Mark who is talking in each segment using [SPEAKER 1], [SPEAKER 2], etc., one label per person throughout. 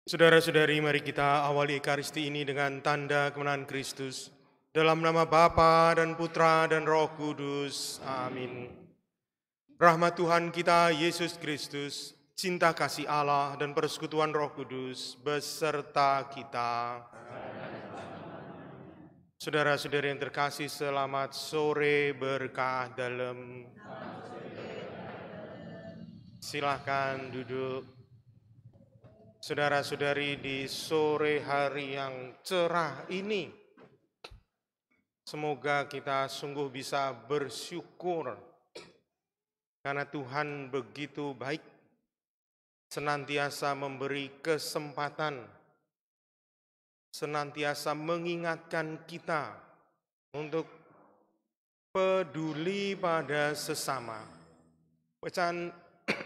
[SPEAKER 1] Saudara-saudari, mari kita awali Ekaristi ini dengan tanda kemenangan Kristus. Dalam nama Bapa dan Putra dan Roh Kudus. Amin. Rahmat Tuhan kita Yesus Kristus, cinta kasih Allah dan persekutuan Roh Kudus beserta kita. Saudara-saudari yang terkasih, selamat sore berkah dalam. Silakan duduk. Saudara-saudari, di sore hari yang cerah ini, semoga kita sungguh bisa bersyukur karena Tuhan begitu baik, senantiasa memberi kesempatan, senantiasa mengingatkan kita untuk peduli pada sesama. Bacaan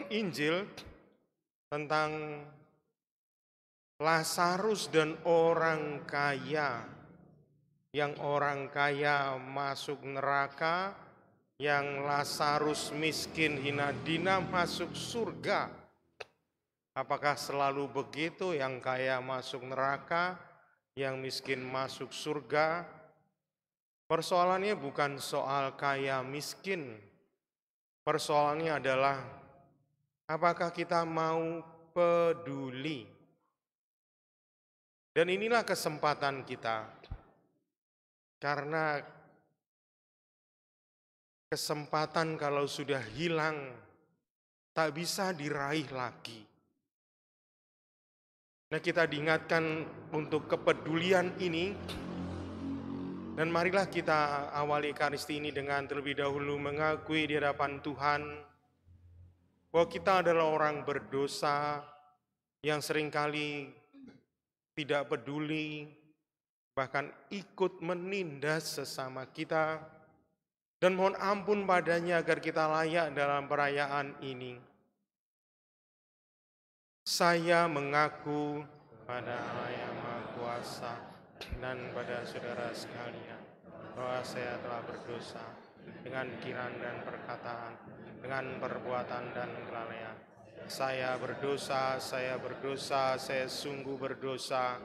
[SPEAKER 1] Injil tentang Lazarus dan orang kaya, yang orang kaya masuk neraka, yang Lazarus miskin hina dina masuk surga. Apakah selalu begitu, yang kaya masuk neraka, yang miskin masuk surga? Persoalannya bukan soal kaya miskin. Persoalannya adalah apakah kita mau peduli? Dan inilah kesempatan kita, karena kesempatan kalau sudah hilang tak bisa diraih lagi. Nah, kita diingatkan untuk kepedulian ini, dan marilah kita awali Ekaristi ini dengan terlebih dahulu mengakui di hadapan Tuhan bahwa kita adalah orang berdosa yang seringkali tidak peduli, bahkan ikut menindas sesama kita, dan mohon ampun padanya agar kita layak dalam perayaan ini. Saya mengaku pada Allah yang Maha Kuasa dan pada saudara sekalian bahwa saya telah berdosa dengan pikiran dan perkataan, dengan perbuatan dan kelalaian. Saya berdosa, saya sungguh berdosa.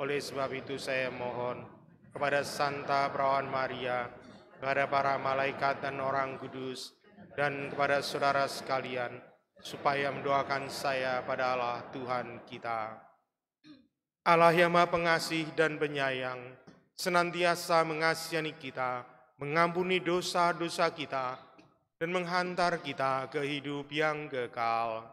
[SPEAKER 1] Oleh sebab itu saya mohon kepada Santa Perawan Maria, kepada para malaikat dan orang kudus, dan kepada saudara sekalian, supaya mendoakan saya pada Allah Tuhan kita. Allah yang Maha Pengasih dan Penyayang, senantiasa mengasihani kita, mengampuni dosa-dosa kita, dan menghantar kita ke hidup yang kekal.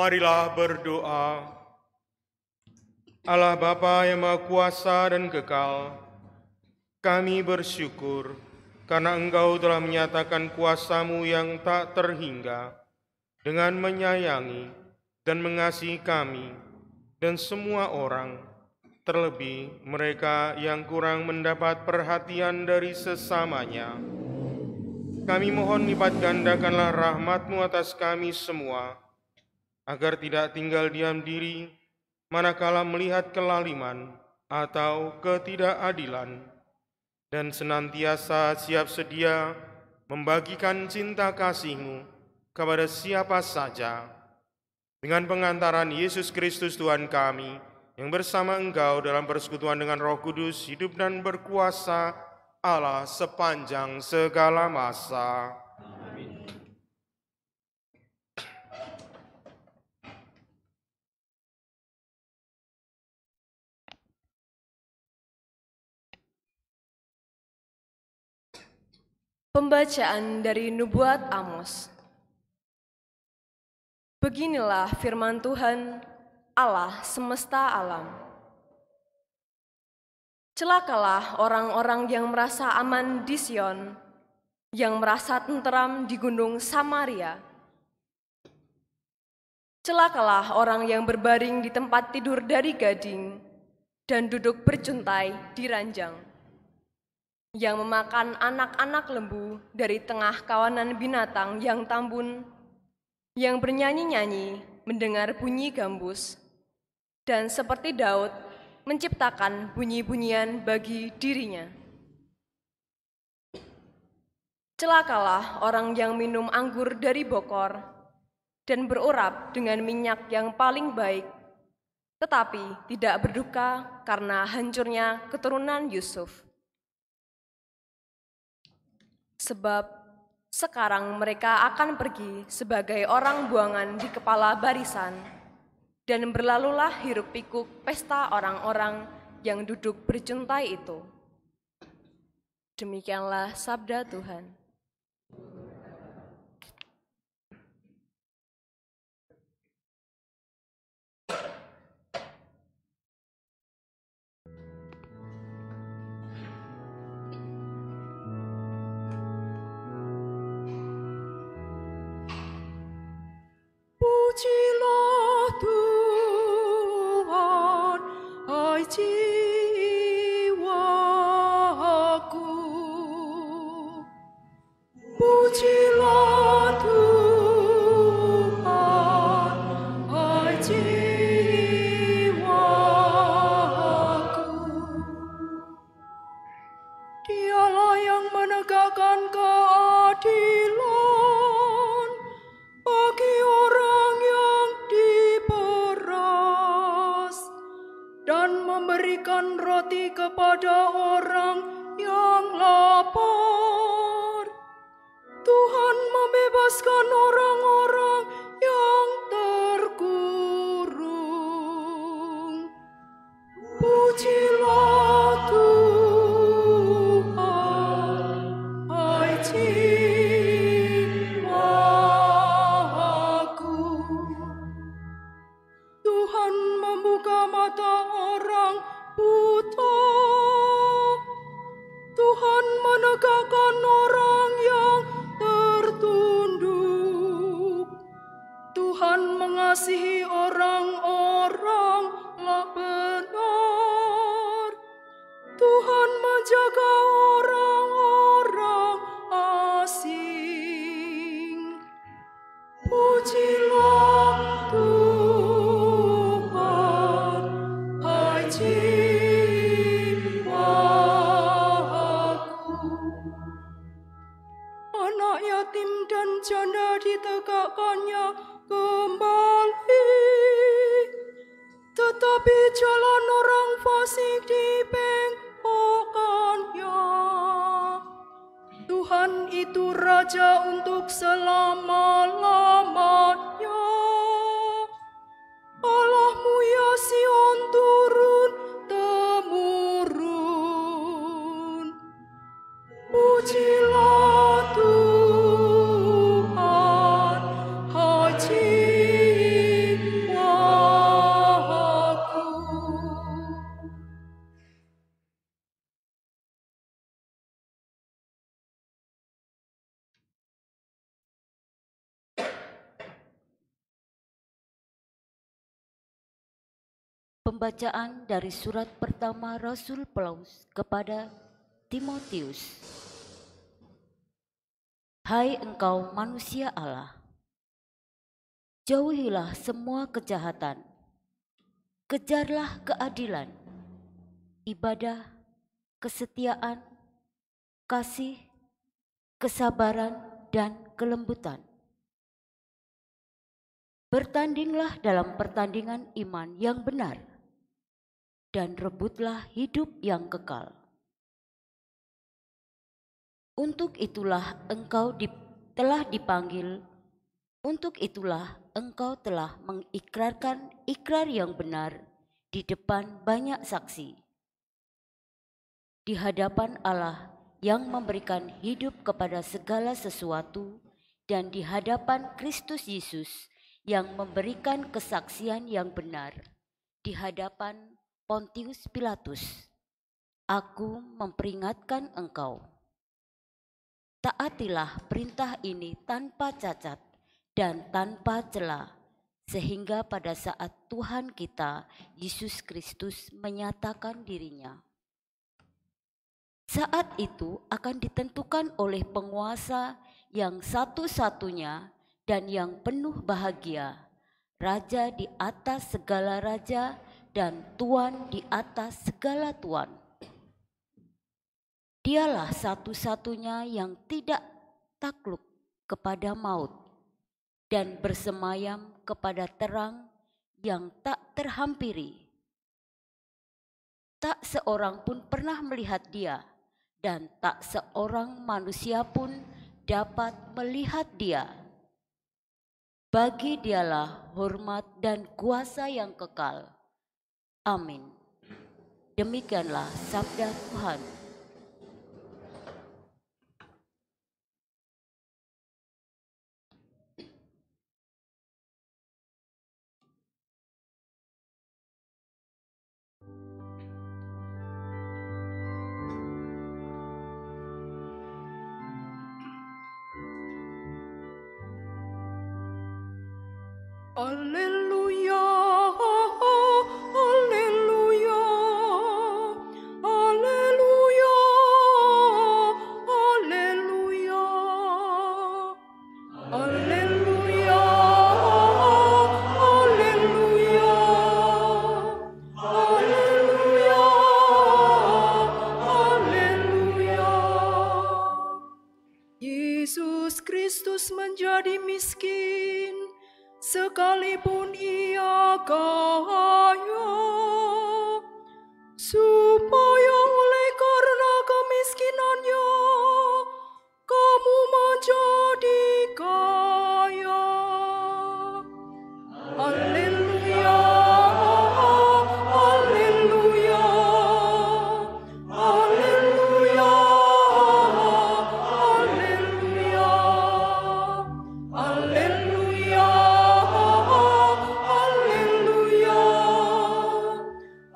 [SPEAKER 1] Marilah berdoa. Allah Bapa yang Maha Kuasa dan Kekal, kami bersyukur karena Engkau telah menyatakan kuasa-Mu yang tak terhingga dengan menyayangi dan mengasihi kami dan semua orang, terlebih mereka yang kurang mendapat perhatian dari sesamanya. Kami mohon lipat gandakanlah rahmat-Mu atas kami semua, agar tidak tinggal diam diri manakala melihat kelaliman atau ketidakadilan, dan senantiasa siap sedia membagikan cinta kasih-Mu kepada siapa saja. Dengan pengantaran Yesus Kristus Tuhan kami, yang bersama Engkau dalam persekutuan dengan Roh Kudus, hidup dan berkuasa Allah sepanjang segala masa.
[SPEAKER 2] Pembacaan dari Nubuat Amos. Beginilah firman Tuhan, Allah semesta alam. Celakalah orang-orang yang merasa aman di Sion, yang merasa tenteram di gunung Samaria. Celakalah orang yang berbaring di tempat tidur dari gading dan duduk bercuntai di ranjang, yang memakan anak-anak lembu dari tengah kawanan binatang yang tambun, yang bernyanyi-nyanyi mendengar bunyi gambus, dan seperti Daud menciptakan bunyi-bunyian bagi dirinya. Celakalah orang yang minum anggur dari bokor dan berurap dengan minyak yang paling baik, tetapi tidak berduka karena hancurnya keturunan Yusuf. Sebab sekarang mereka akan pergi sebagai orang buangan di kepala barisan, dan berlalulah hiruk-pikuk pesta orang-orang yang duduk bercuntai itu. Demikianlah sabda Tuhan.
[SPEAKER 3] Pujilah Tuhan, hai jiwaku. Pujilah Tuhan, hai jiwaku. Dialah yang menegakkan keadilan bagi orang yang diperas, dan memberikan roti kepada orang yang lapar. Tuhan membebaskan orang-orang yang terkurung. Pujilah Tuhan, hai jiwaku. Tuhan membuka mata orang buta. Tuhan menegakkan orang yang tertunduk. Tuhan mengasihi orang-orang benar. Tuhan menjaga orang-orang asing. Pujilah Tuhan, hai jiwaku. Anak yatim dan janda ditegakkannya kembali, tetapi jalan orang fasik dibengkokkannya. Tuhan itu Raja untuk selama-lamanya. Allahmu ya Sion turun-temurun. Pujilah Tuhan, hai jiwaku.
[SPEAKER 4] Pembacaan dari surat pertama Rasul Paulus kepada Timotius. Hai engkau manusia Allah, jauhilah semua kejahatan, kejarlah keadilan, ibadah, kesetiaan, kasih, kesabaran, dan kelembutan. Bertandinglah dalam pertandingan iman yang benar, dan rebutlah hidup yang kekal. Untuk itulah engkau telah dipanggil, untuk itulah engkau telah mengikrarkan ikrar yang benar di depan banyak saksi. Di hadapan Allah yang memberikan hidup kepada segala sesuatu, dan di hadapan Kristus Yesus yang memberikan kesaksian yang benar, di hadapan Pontius Pilatus, aku memperingatkan engkau. Taatilah perintah ini tanpa cacat dan tanpa cela, sehingga pada saat Tuhan kita, Yesus Kristus, menyatakan dirinya, saat itu akan ditentukan oleh penguasa yang satu-satunya dan yang penuh bahagia, Raja di atas segala raja dan Tuan di atas segala tuan. Dialah satu-satunya yang tidak takluk kepada maut dan bersemayam kepada terang yang tak terhampiri. Tak seorang pun pernah melihat dia, dan tak seorang manusia pun dapat melihat dia. Bagi dialah hormat dan kuasa yang kekal. Amin. Demikianlah sabda Tuhan.
[SPEAKER 3] Alleluia, alleluia, alleluia, alleluia, alleluia, alleluia, alleluia, alleluia. Yesus Kristus menjadi miskin, sekalipun ia kaya, supaya oleh karena kemiskinannya kamu menjadi kaya. Alleluia, alleluia, alleluia,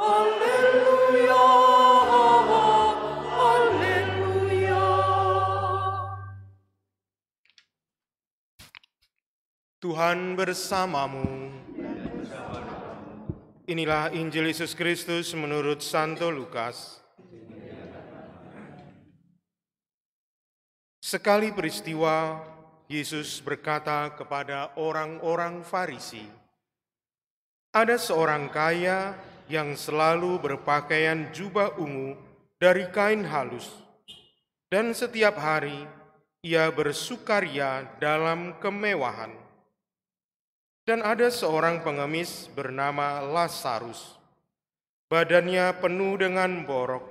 [SPEAKER 3] alleluia, alleluia.
[SPEAKER 1] Tuhan bersamamu. Inilah Injil Yesus Kristus menurut Santo Lukas. Sekali peristiwa, Yesus berkata kepada orang-orang Farisi, "Ada seorang kaya yang selalu berpakaian jubah ungu dari kain halus, dan setiap hari ia bersukaria dalam kemewahan. Dan ada seorang pengemis bernama Lazarus. Badannya penuh dengan borok.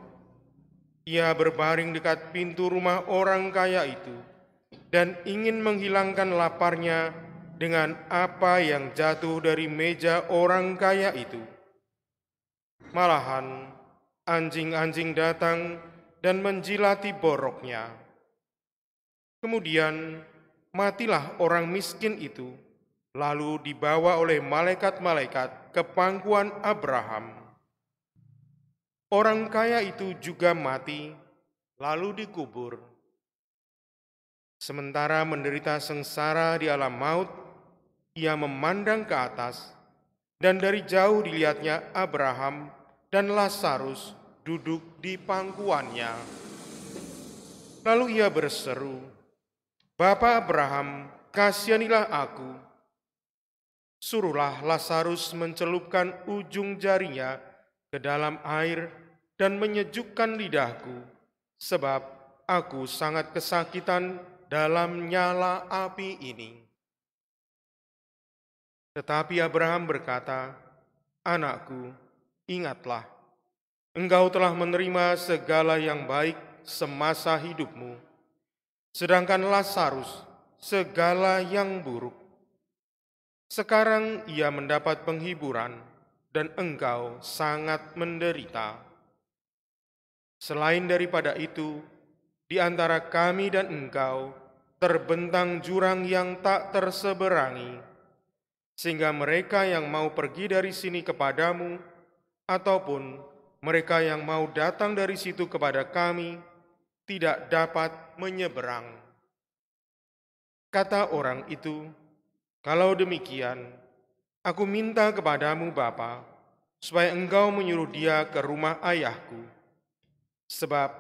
[SPEAKER 1] Ia berbaring dekat pintu rumah orang kaya itu dan ingin menghilangkan laparnya dengan apa yang jatuh dari meja orang kaya itu. Malahan anjing-anjing datang dan menjilati boroknya. Kemudian matilah orang miskin itu, lalu dibawa oleh malaikat-malaikat ke pangkuan Abraham. Orang kaya itu juga mati, lalu dikubur. Sementara menderita sengsara di alam maut, ia memandang ke atas Dan dari jauh dilihatnya Abraham dan Lazarus duduk di pangkuannya. Lalu ia berseru, "Bapa Abraham, kasihanilah aku. Suruhlah Lazarus mencelupkan ujung jarinya ke dalam air dan menyejukkan lidahku, sebab aku sangat kesakitan dalam nyala api ini." Tetapi Abraham berkata, "Anakku, ingatlah, engkau telah menerima segala yang baik semasa hidupmu, sedangkan Lazarus segala yang buruk. Sekarang ia mendapat penghiburan, dan engkau sangat menderita. Selain daripada itu, di antara kami dan engkau terbentang jurang yang tak terseberangi, sehingga mereka yang mau pergi dari sini kepadamu, ataupun mereka yang mau datang dari situ kepada kami, tidak dapat menyeberang." Kata orang itu, "Kalau demikian, aku minta kepadamu Bapa, supaya engkau menyuruh dia ke rumah ayahku, sebab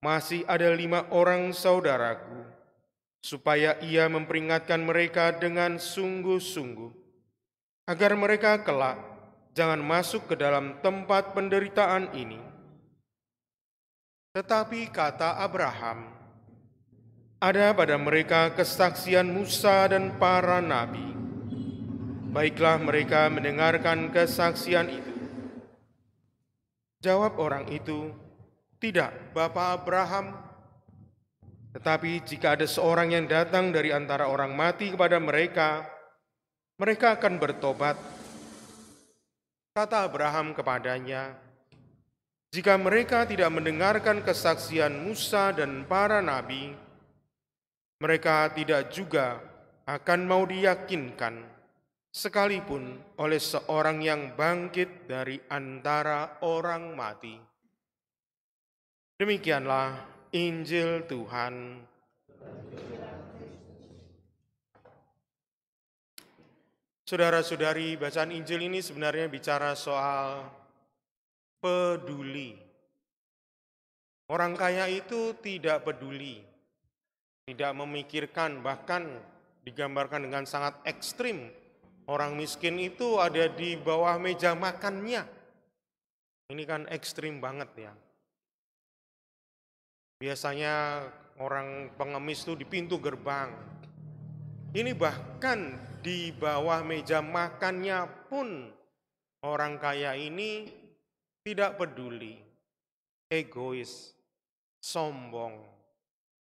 [SPEAKER 1] masih ada 5 orang saudaraku, supaya ia memperingatkan mereka dengan sungguh-sungguh, agar mereka kelak jangan masuk ke dalam tempat penderitaan ini." Tetapi kata Abraham, "Ada pada mereka kesaksian Musa dan para nabi. Baiklah mereka mendengarkan kesaksian itu." Jawab orang itu, "Tidak, Bapa Abraham. Tetapi jika ada seorang yang datang dari antara orang mati kepada mereka, mereka akan bertobat." Kata Abraham kepadanya, "Jika mereka tidak mendengarkan kesaksian Musa dan para nabi, mereka tidak juga akan mau diyakinkan, sekalipun oleh seorang yang bangkit dari antara orang mati." Demikianlah Injil Tuhan. Saudara-saudari, bacaan Injil ini sebenarnya bicara soal peduli. Orang kaya itu tidak peduli, tidak memikirkan, bahkan digambarkan dengan sangat ekstrim. Orang miskin itu ada di bawah meja makannya. Ini kan ekstrim banget ya. Biasanya orang pengemis itu di pintu gerbang. Ini bahkan di bawah meja makannya pun orang kaya ini tidak peduli, egois, sombong,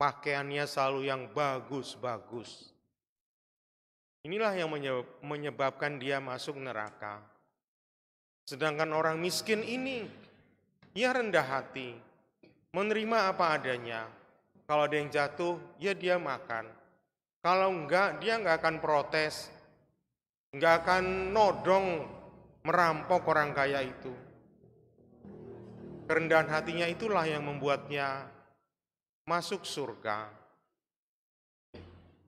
[SPEAKER 1] pakaiannya selalu yang bagus-bagus. Inilah yang menyebabkan dia masuk neraka. Sedangkan orang miskin ini, ia rendah hati, menerima apa adanya. Kalau ada yang jatuh, ya dia makan. Kalau enggak, dia enggak akan protes, enggak akan nodong merampok orang kaya itu. Kerendahan hatinya itulah yang membuatnya masuk surga.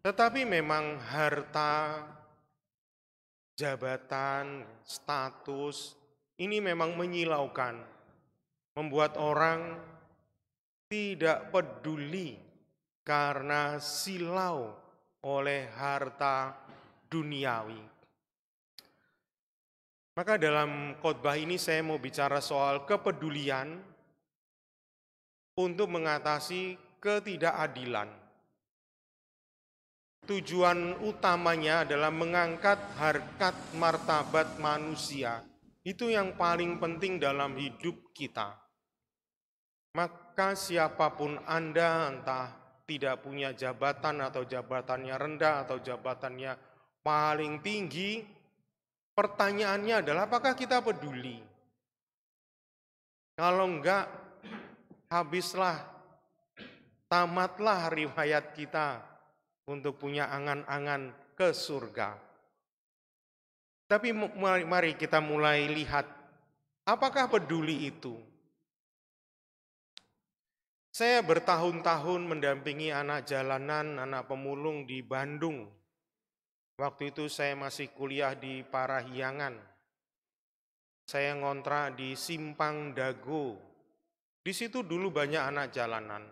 [SPEAKER 1] Tetapi memang harta, jabatan, status, ini memang menyilaukan, membuat orang tidak peduli karena silau oleh harta duniawi. Maka dalam khotbah ini saya mau bicara soal kepedulian untuk mengatasi ketidakadilan. Tujuan utamanya adalah mengangkat harkat martabat manusia. Itu yang paling penting dalam hidup kita. Maka siapapun Anda, entah tidak punya jabatan atau jabatannya rendah atau jabatannya paling tinggi, pertanyaannya adalah apakah kita peduli? Kalau enggak, habislah, tamatlah riwayat kita untuk punya angan-angan ke surga. Tapi mari kita mulai lihat, apakah peduli itu? Saya bertahun-tahun mendampingi anak jalanan, anak pemulung di Bandung. Waktu itu saya masih kuliah di Parahyangan. Saya ngontrak di Simpang Dago. Di situ dulu banyak anak jalanan.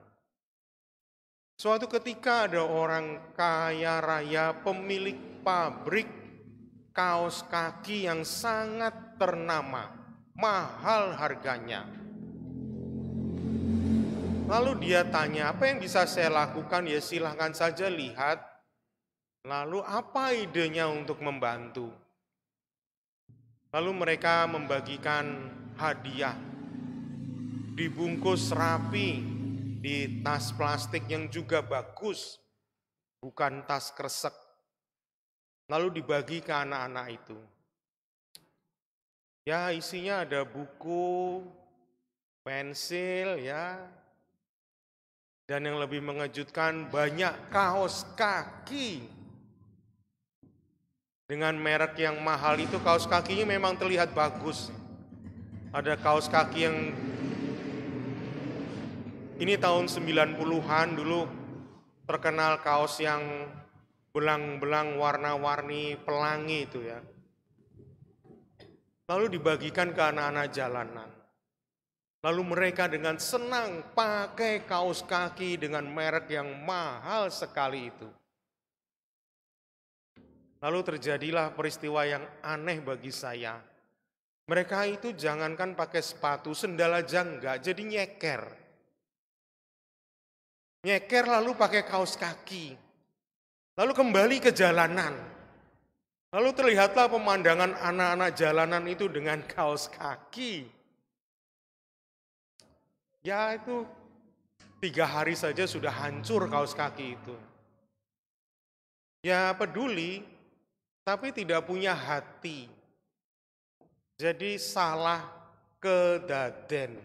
[SPEAKER 1] Suatu ketika ada orang kaya raya, pemilik pabrik kaos kaki yang sangat ternama, mahal harganya. Lalu dia tanya, apa yang bisa saya lakukan? Ya silahkan saja lihat. Lalu apa idenya untuk membantu? Lalu mereka membagikan hadiah, dibungkus rapi di tas plastik yang juga bagus, bukan tas kresek. Lalu dibagi ke anak-anak itu. Ya isinya ada buku, pensil ya. Dan yang lebih mengejutkan banyak kaos kaki. Dengan merek yang mahal itu kaos kakinya memang terlihat bagus. Ada kaos kaki yang ini tahun 90-an dulu terkenal kaos yang belang-belang warna-warni pelangi itu ya. Lalu dibagikan ke anak-anak jalanan. Lalu mereka dengan senang pakai kaos kaki dengan merek yang mahal sekali itu. Lalu terjadilah peristiwa yang aneh bagi saya. Mereka itu jangankan pakai sepatu, sendal aja enggak, jadi nyeker. Nyeker lalu pakai kaos kaki. Lalu kembali ke jalanan. Lalu terlihatlah pemandangan anak-anak jalanan itu dengan kaos kaki. Ya itu 3 hari saja sudah hancur kaos kaki itu. Ya peduli, tapi tidak punya hati. Jadi salah kedaden.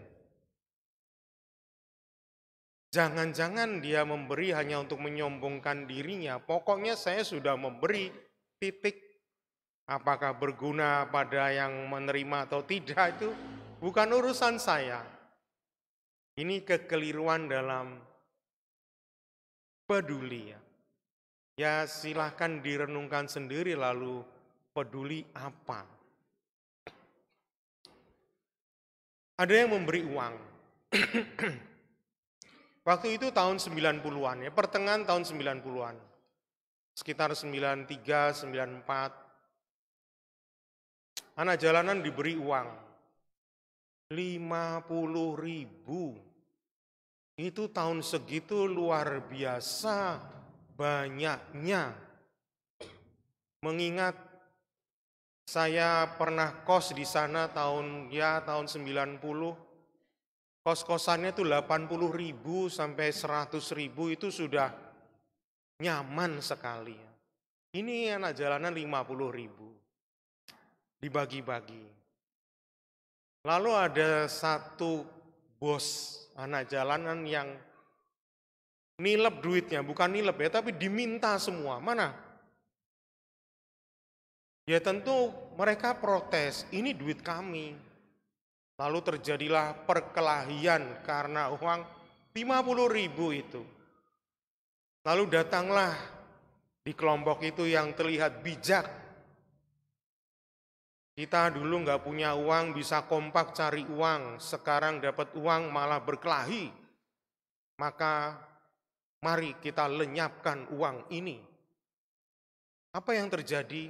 [SPEAKER 1] Jangan-jangan dia memberi hanya untuk menyombongkan dirinya. Pokoknya saya sudah memberi, titik. Apakah berguna pada yang menerima atau tidak itu bukan urusan saya. Ini kekeliruan dalam peduli ya. Ya silahkan direnungkan sendiri lalu peduli apa. Ada yang memberi uang. Waktu itu tahun 90-an ya, pertengahan tahun 90-an. Sekitar 93, 94. Anak jalanan diberi uang. 50.000. Itu tahun segitu luar biasa. Banyaknya. Mengingat saya pernah kos di sana tahun 90. Kos-kosannya itu 80.000 sampai 100.000 itu sudah nyaman sekali. Ini anak jalanan 50.000. Dibagi-bagi. Lalu ada satu bos anak jalanan yang nilep duitnya, bukan nilep ya, tapi diminta semua. Mana? Ya tentu mereka protes, ini duit kami. Lalu terjadilah perkelahian karena uang 50.000 itu. Lalu datanglah di kelompok itu yang terlihat bijak. Kita dulu nggak punya uang, bisa kompak cari uang. Sekarang dapat uang malah berkelahi. Maka mari kita lenyapkan uang ini. Apa yang terjadi?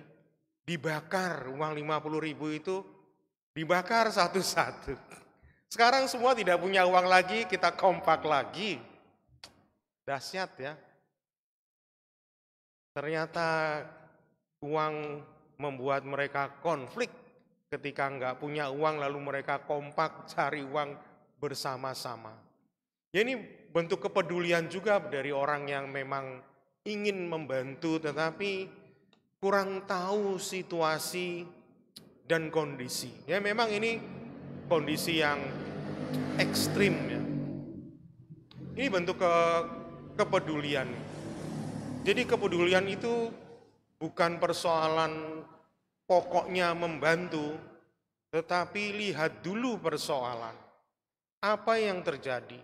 [SPEAKER 1] Dibakar uang 50.000 itu, dibakar satu-satu. Sekarang semua tidak punya uang lagi, kita kompak lagi. Dahsyat ya. Ternyata uang membuat mereka konflik. Ketika nggak punya uang lalu mereka kompak cari uang bersama-sama. Ya ini bentuk kepedulian juga dari orang yang memang ingin membantu tetapi kurang tahu situasi dan kondisi. Ya memang ini kondisi yang ekstrim ya. Ini bentuk kepedulian. Jadi kepedulian itu bukan persoalan pokoknya membantu, tetapi lihat dulu persoalan. Apa yang terjadi?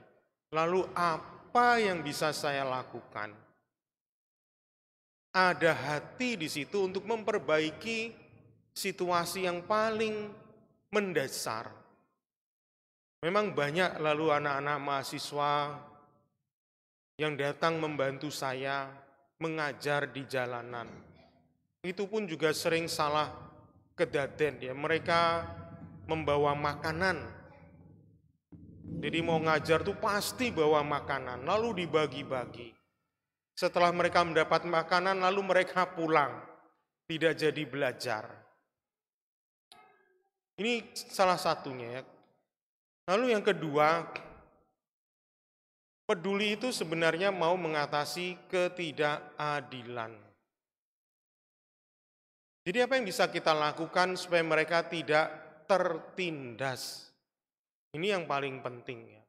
[SPEAKER 1] Lalu apa yang bisa saya lakukan? Ada hati di situ untuk memperbaiki situasi yang paling mendasar. Memang banyak lalu anak-anak mahasiswa yang datang membantu saya mengajar di jalanan. Itu pun juga sering salah kedaden ya. Mereka membawa makanan. Jadi mau ngajar tuh pasti bawa makanan, lalu dibagi-bagi. Setelah mereka mendapat makanan, lalu mereka pulang. Tidak jadi belajar. Ini salah satunya ya. Lalu yang kedua, peduli itu sebenarnya mau mengatasi ketidakadilan. Jadi apa yang bisa kita lakukan supaya mereka tidak tertindas? Ini yang paling penting ya.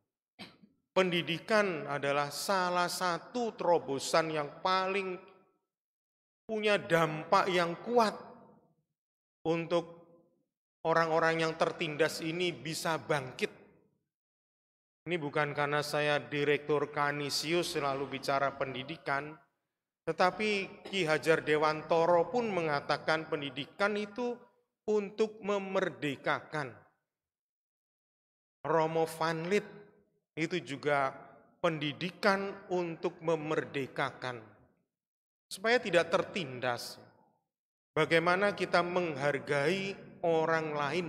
[SPEAKER 1] Pendidikan adalah salah satu terobosan yang paling punya dampak yang kuat untuk orang-orang yang tertindas ini bisa bangkit. Ini bukan karena saya Direktur Kanisius selalu bicara pendidikan, tetapi Ki Hajar Dewantoro pun mengatakan pendidikan itu untuk memerdekakan. Romo Van Lith itu juga pendidikan untuk memerdekakan. Supaya tidak tertindas. Bagaimana kita menghargai orang lain.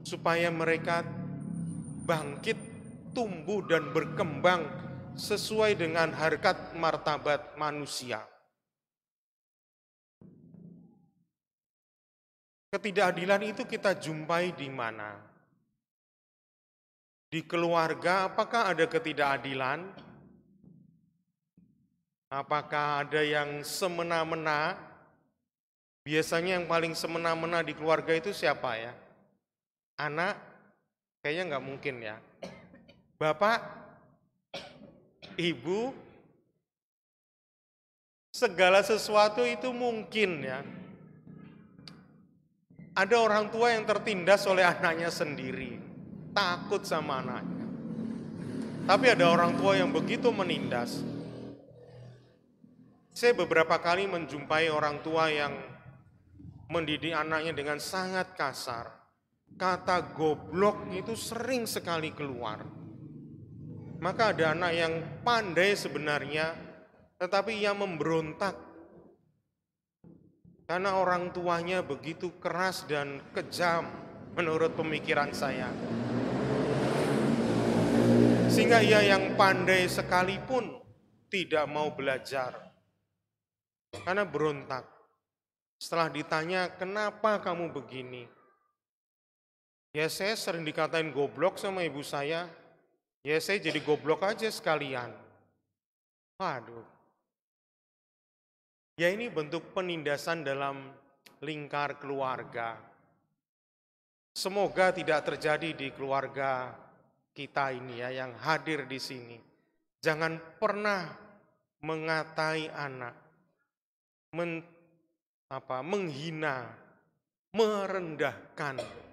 [SPEAKER 1] Supaya mereka bangkit, tumbuh dan berkembang sesuai dengan harkat martabat manusia. Ketidakadilan itu kita jumpai di mana? Di keluarga apakah ada ketidakadilan? Apakah ada yang semena-mena? Biasanya yang paling semena-mena di keluarga itu siapa ya? Anak? Kayaknya nggak mungkin ya. Bapak, ibu, segala sesuatu itu mungkin ya. Ada orang tua yang tertindas oleh anaknya sendiri, takut sama anaknya. Tapi ada orang tua yang begitu menindas. Saya beberapa kali menjumpai orang tua yang mendidik anaknya dengan sangat kasar. Kata goblok itu sering sekali keluar. Maka ada anak yang pandai sebenarnya, tetapi ia memberontak. Karena orang tuanya begitu keras dan kejam menurut pemikiran saya. Sehingga ia yang pandai sekalipun tidak mau belajar. Karena berontak. Setelah ditanya, kenapa kamu begini? Ya saya sering dikatain goblok sama ibu saya, ya saya jadi goblok aja sekalian. Waduh. Ya ini bentuk penindasan dalam lingkar keluarga. Semoga tidak terjadi di keluarga kita ini ya yang hadir di sini. Jangan pernah mengatai anak, menghina, merendahkan.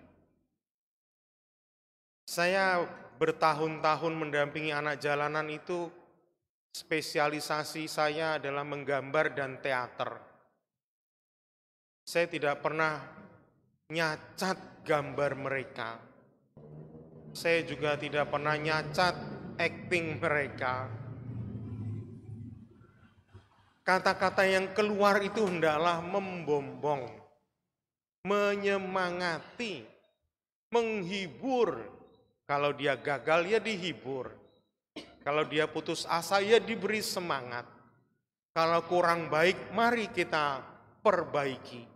[SPEAKER 1] Saya bertahun-tahun mendampingi anak jalanan itu, spesialisasi saya adalah menggambar dan teater. Saya tidak pernah nyacat gambar mereka. Saya juga tidak pernah nyacat acting mereka. Kata-kata yang keluar itu hendaklah membombong, menyemangati, menghibur. Kalau dia gagal, ya dihibur. Kalau dia putus asa, ya diberi semangat. Kalau kurang baik, mari kita perbaiki.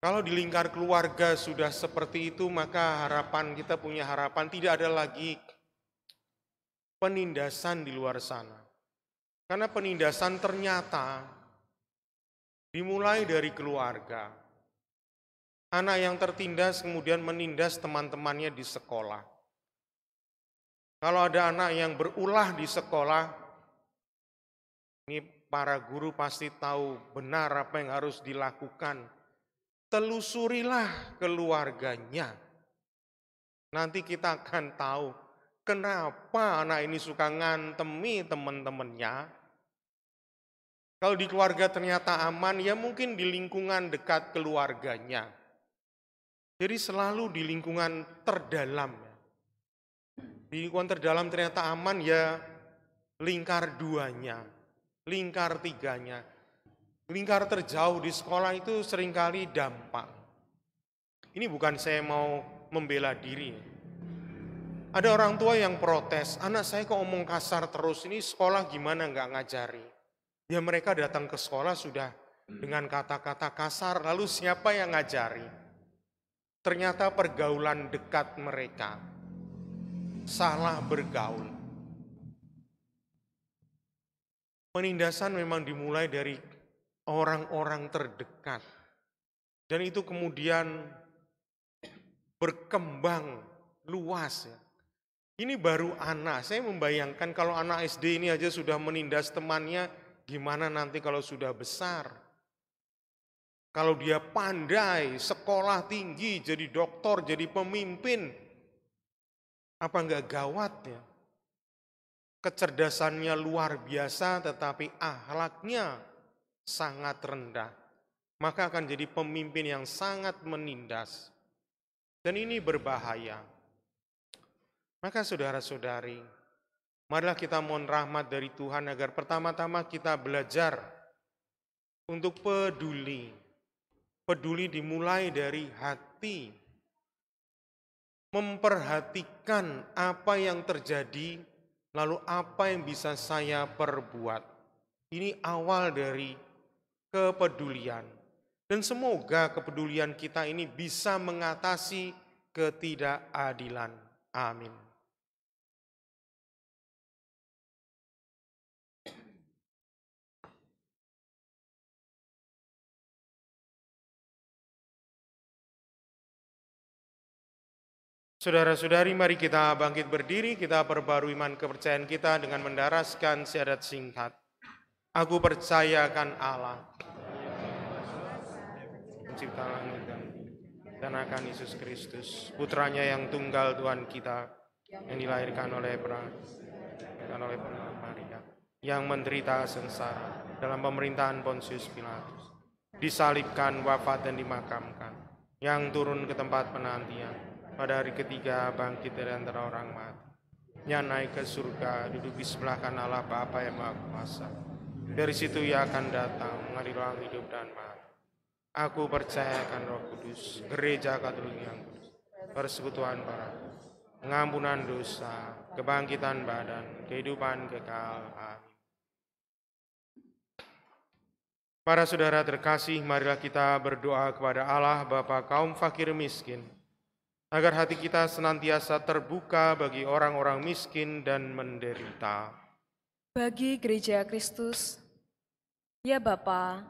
[SPEAKER 1] Kalau di lingkar keluarga sudah seperti itu, maka harapan kita punya harapan tidak ada lagi penindasan di luar sana. Karena penindasan ternyata dimulai dari keluarga. Anak yang tertindas kemudian menindas teman-temannya di sekolah. Kalau ada anak yang berulah di sekolah, ini para guru pasti tahu benar apa yang harus dilakukan. Telusurilah keluarganya. Nanti kita akan tahu kenapa anak ini suka ngantemi teman-temannya. Kalau di keluarga ternyata aman, ya mungkin di lingkungan dekat keluarganya. Jadi selalu di lingkungan terdalam. Di lingkungan terdalam ternyata aman, ya lingkar duanya, lingkar tiganya. Lingkar terjauh di sekolah itu seringkali dampak. Ini bukan saya mau membela diri. Ada orang tua yang protes, anak saya kok omong kasar terus, ini sekolah gimana nggak ngajari. Ya mereka datang ke sekolah sudah dengan kata-kata kasar, lalu siapa yang ngajari? Ternyata pergaulan dekat mereka, salah bergaul. Penindasan memang dimulai dari orang-orang terdekat. Dan itu kemudian berkembang luas ya. Ini baru anak, saya membayangkan kalau anak SD ini aja sudah menindas temannya, gimana nanti kalau sudah besar? Kalau dia pandai, sekolah tinggi, jadi doktor, jadi pemimpin, apa enggak gawat ya? Kecerdasannya luar biasa tetapi akhlaknya sangat rendah. Maka akan jadi pemimpin yang sangat menindas. Dan ini berbahaya. Maka saudara-saudari, marilah kita mohon rahmat dari Tuhan agar pertama-tama kita belajar untuk peduli. Peduli dimulai dari hati. Memperhatikan apa yang terjadi, lalu apa yang bisa saya perbuat. Ini awal dari kepedulian. Dan semoga kepedulian kita ini bisa mengatasi ketidakadilan. Amin. Saudara-saudari, mari kita bangkit berdiri, kita perbarui iman kepercayaan kita dengan mendaraskan syahadat singkat. Aku percaya akan Allah, pencipta langit dan akan Yesus Kristus, putranya yang tunggal Tuhan kita, yang dilahirkan oleh Maria, yang menderita sengsara dalam pemerintahan Pontius Pilatus, disalibkan, wafat dan dimakamkan, yang turun ke tempat penantian, pada hari ketiga bangkit dari antara orang mati, yang naik ke surga, duduk di sebelah kanan Allah Bapa yang Maha Kuasa. Dari situ ia akan datang mengadili orang hidup dan mati. Aku percaya akan Roh Kudus, gereja Katolik yang kudus, persekutuan para, pengampunan dosa, kebangkitan badan, kehidupan kekal. Amin. Para saudara terkasih, marilah kita berdoa kepada Allah Bapa kaum fakir miskin, agar hati kita senantiasa terbuka bagi orang-orang miskin dan menderita.
[SPEAKER 2] Bagi Gereja Kristus, ya Bapa,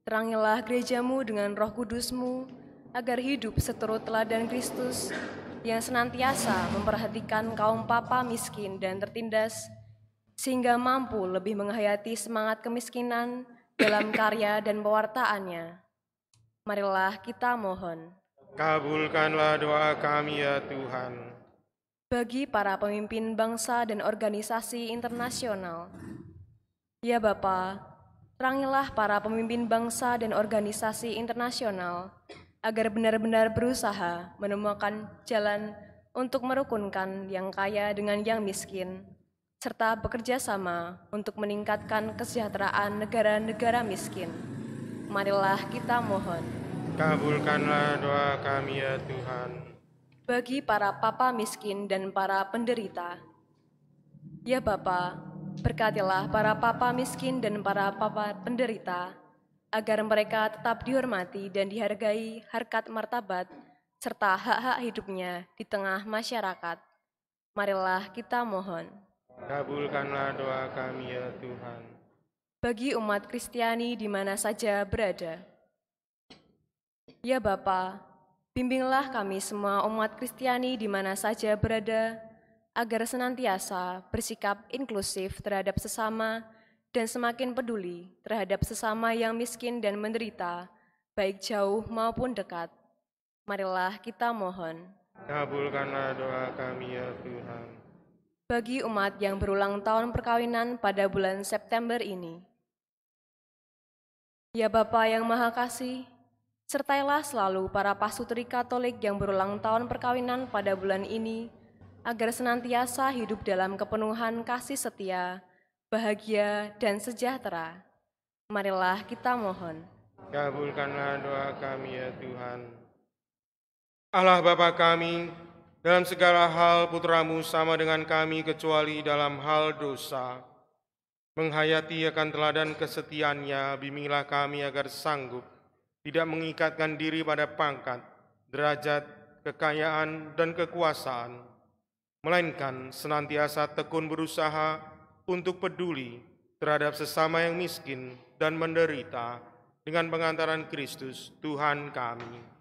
[SPEAKER 2] terangilah gerejamu dengan Roh Kudus-Mu, agar hidup seturut teladan Kristus yang senantiasa memperhatikan kaum papa miskin dan tertindas, sehingga mampu lebih menghayati semangat kemiskinan dalam karya dan pewartaannya. Marilah kita mohon.
[SPEAKER 1] Kabulkanlah doa kami ya Tuhan.
[SPEAKER 2] Bagi para pemimpin bangsa dan organisasi internasional, ya Bapa, terangilah para pemimpin bangsa dan organisasi internasional agar benar-benar berusaha menemukan jalan untuk merukunkan yang kaya dengan yang miskin, serta bekerja sama untuk meningkatkan kesejahteraan negara-negara miskin. Marilah kita mohon.
[SPEAKER 1] Kabulkanlah doa kami ya Tuhan.
[SPEAKER 2] Bagi para papa miskin dan para penderita, ya Bapa, berkatilah para papa miskin dan para papa penderita, agar mereka tetap dihormati dan dihargai harkat martabat, serta hak-hak hidupnya di tengah masyarakat. Marilah kita mohon.
[SPEAKER 1] Kabulkanlah doa kami ya Tuhan.
[SPEAKER 2] Bagi umat Kristiani di mana saja berada, ya Bapa, bimbinglah kami semua umat Kristiani di mana saja berada, agar senantiasa bersikap inklusif terhadap sesama dan semakin peduli terhadap sesama yang miskin dan menderita, baik jauh maupun dekat. Marilah kita mohon.
[SPEAKER 1] Kabulkanlah doa kami ya Tuhan.
[SPEAKER 2] Bagi umat yang berulang tahun perkawinan pada bulan September ini, Ya Bapa yang Maha Kasih, sertailah selalu para pasutri Katolik yang berulang tahun perkawinan pada bulan ini, agar senantiasa hidup dalam kepenuhan kasih setia, bahagia, dan sejahtera. Marilah kita mohon.
[SPEAKER 1] Kabulkanlah doa kami ya Tuhan. Allah Bapa kami, dalam segala hal putramu sama dengan kami kecuali dalam hal dosa. Menghayati akan teladan kesetiaannya, bimbinglah kami agar sanggup tidak mengikatkan diri pada pangkat, derajat, kekayaan, dan kekuasaan, melainkan senantiasa tekun berusaha untuk peduli terhadap sesama yang miskin dan menderita dengan pengantaran Kristus, Tuhan kami.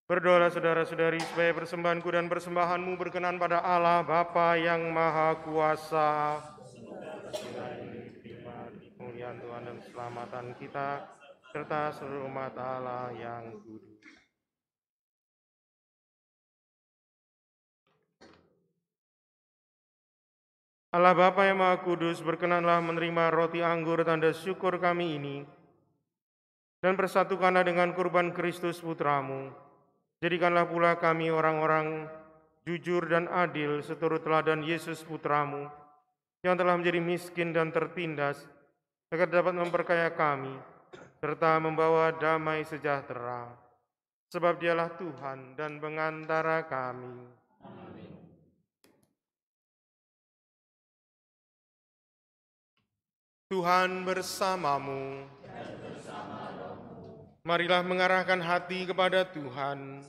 [SPEAKER 1] Berdoalah saudara-saudari supaya persembahanku dan persembahanmu berkenan pada Allah Bapa yang Maha Kuasa. Terima kemuliaan Tuhan dan keselamatan kita, serta seluruh umat Allah yang kudus. Allah Bapa yang Maha Kudus, berkenanlah menerima roti anggur tanda syukur kami ini, dan persatukanlah dengan kurban Kristus Putramu. Jadikanlah pula kami orang-orang jujur dan adil seturut teladan Yesus Putramu, yang telah menjadi miskin dan tertindas, agar dapat memperkaya kami, serta membawa damai sejahtera. sebab Dialah Tuhan dan pengantara kami. Tuhan bersamamu. Marilah mengarahkan hati kepada Tuhan.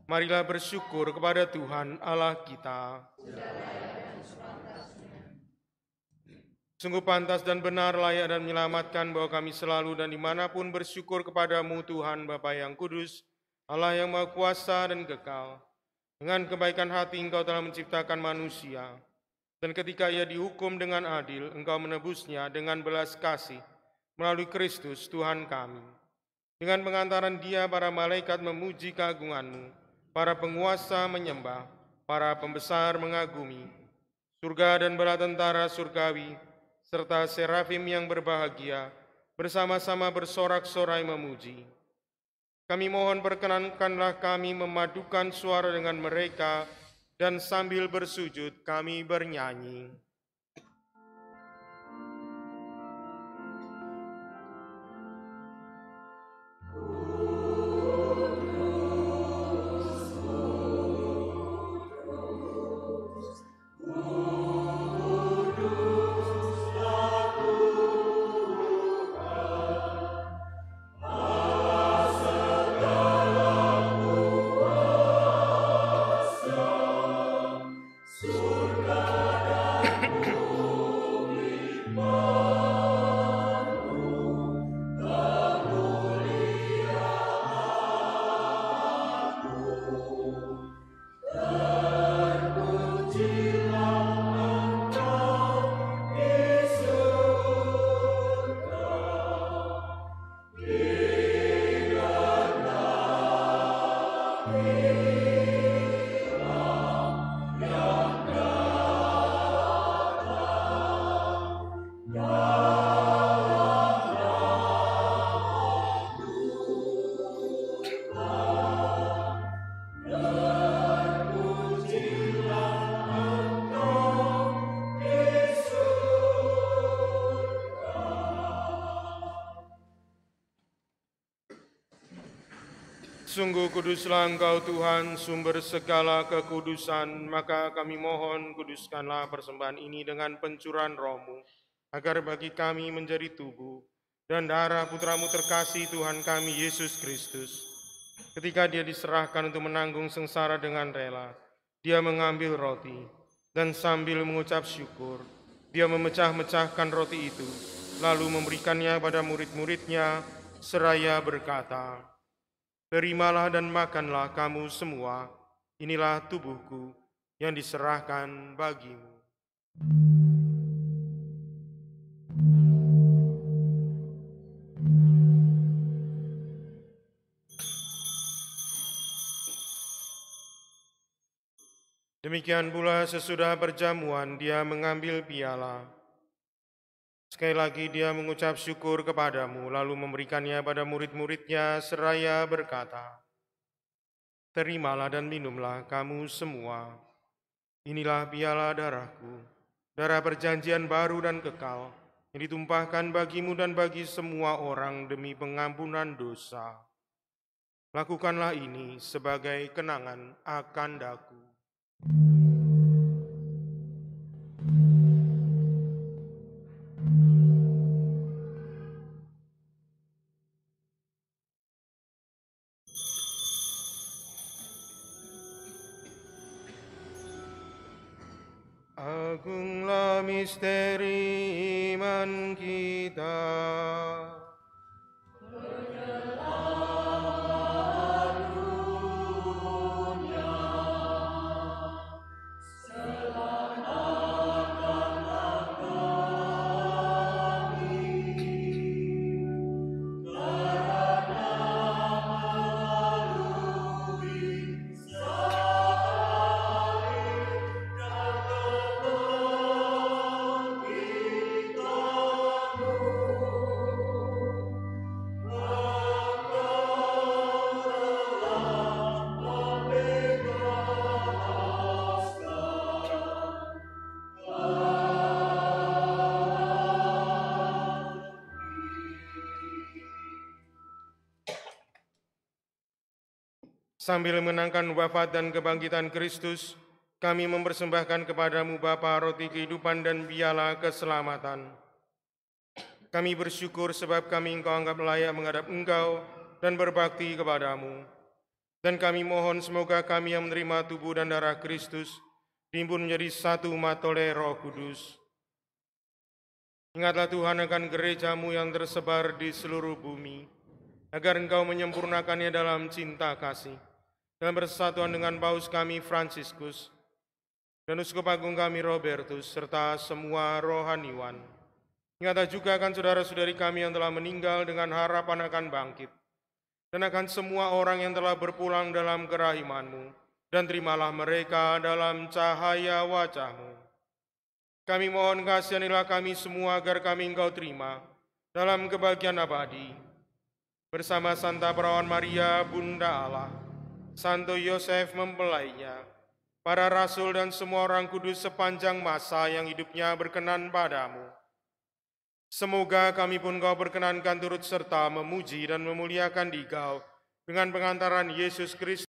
[SPEAKER 1] Marilah bersyukur kepada Tuhan Allah kita. Sungguh pantas dan benar, layak dan menyelamatkan bahwa kami selalu dan dimanapun bersyukur kepadamu Tuhan Bapa yang kudus, Allah yang Maha Kuasa dan kekal. Dengan kebaikan hati Engkau telah menciptakan manusia, dan ketika ia dihukum dengan adil, Engkau menebusnya dengan belas kasih melalui Kristus Tuhan kami. Dengan pengantaran Dia, para malaikat memuji keagungan-Mu, para penguasa menyembah, para pembesar mengagumi, surga dan bala tentara surgawi, serta serafim yang berbahagia, bersama-sama bersorak-sorai memuji. Kami mohon perkenankanlah kami memadukan suara dengan mereka, dan sambil bersujud kami bernyanyi. Sungguh kuduslah Engkau Tuhan, sumber segala kekudusan, maka kami mohon kuduskanlah persembahan ini dengan pencurahan Roh-Mu, agar bagi kami menjadi tubuh dan darah Putra-Mu terkasih Tuhan kami Yesus Kristus. Ketika Dia diserahkan untuk menanggung sengsara dengan rela, Dia mengambil roti, dan sambil mengucap syukur, Dia memecah-mecahkan roti itu, lalu memberikannya pada murid-murid-Nya, seraya berkata, "Terimalah dan makanlah kamu semua, inilah tubuhku yang diserahkan bagimu." Demikian pula sesudah perjamuan Dia mengambil piala. Sekali lagi Dia mengucap syukur kepadamu, lalu memberikannya pada murid-murid-Nya seraya berkata, "Terimalah dan minumlah kamu semua. Inilah piala darahku, darah perjanjian baru dan kekal, yang ditumpahkan bagimu dan bagi semua orang demi pengampunan dosa. Lakukanlah ini sebagai kenangan akan Daku." Agunglah misteri iman kita. Sambil menangkan wafat dan kebangkitan Kristus, kami mempersembahkan kepadamu Bapa roti kehidupan dan piala keselamatan. Kami bersyukur sebab kami Engkau anggap layak menghadap Engkau dan berbakti kepadamu. Dan kami mohon semoga kami yang menerima tubuh dan darah Kristus dihimpun menjadi satu umat oleh Roh Kudus. Ingatlah Tuhan akan gerejamu yang tersebar di seluruh bumi, agar Engkau menyempurnakannya dalam cinta kasih, dalam persatuan dengan Paus kami Fransiskus, dan Uskup Agung kami Robertus, serta semua rohaniwan. Ingatlah juga akan saudara-saudari kami yang telah meninggal dengan harapan akan bangkit, dan akan semua orang yang telah berpulang dalam kerahiman-Mu, dan terimalah mereka dalam cahaya wajah-Mu. Kami mohon kasihanilah kami semua agar kami Engkau terima dalam kebahagiaan abadi, bersama Santa Perawan Maria, Bunda Allah, Santo Yosef mempelainya, para rasul dan semua orang kudus sepanjang masa yang hidupnya berkenan padamu. Semoga kami pun Kau perkenankan turut serta memuji dan memuliakan Dikau dengan pengantaran Yesus Kristus,